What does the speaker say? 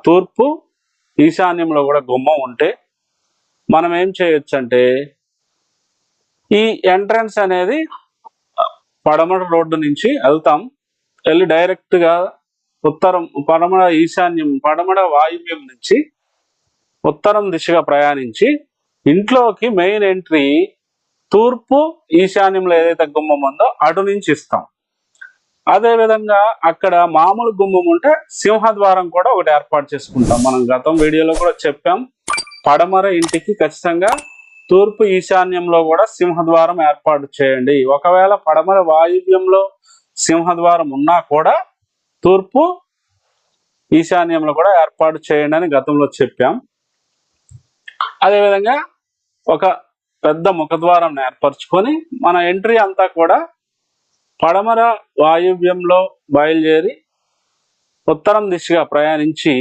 తూర్పు ఈశాన్యంలో కూడా గుమ్మం ఉంటే మనం ఏం చేయొచ్చు అంటే ఈ ఎంట్రన్స్ అనేది పడమర రోడ్డు నుంచి వెళ్తాం, వెళ్ళి డైరెక్ట్గా ఉత్తరం పడమర వాయువ్యం నుంచి ఉత్తరం దిశగా ప్రయాణించి ఇంట్లోకి మెయిన్ ఎంట్రీ తూర్పు ఈశాన్యంలో ఏదైతే గుమ్మం ఉందో అటు నుంచి ఇస్తాం. అదే విధంగా అక్కడ మామూలు గుమ్మం ఉంటే సింహద్వారం కూడా ఒకటి ఏర్పాటు చేసుకుంటాం. మనం గతం వీడియోలో కూడా చెప్పాం, పడమర ఇంటికి ఖచ్చితంగా తూర్పు ఈశాన్యంలో కూడా సింహద్వారం ఏర్పాటు చేయండి. ఒకవేళ పడమర వాయువ్యంలో సింహద్వారం ఉన్నా కూడా తూర్పు ఈశాన్యంలో కూడా ఏర్పాటు చేయండి అని గతంలో చెప్పాం. అదేవిధంగా ఒక పెద్ద ముఖద్వారం ఏర్పరచుకొని మన ఎంట్రీ అంతా కూడా పడమర వాయువ్యంలో బయలుదేరి ఉత్తరం దిశగా ప్రయాణించి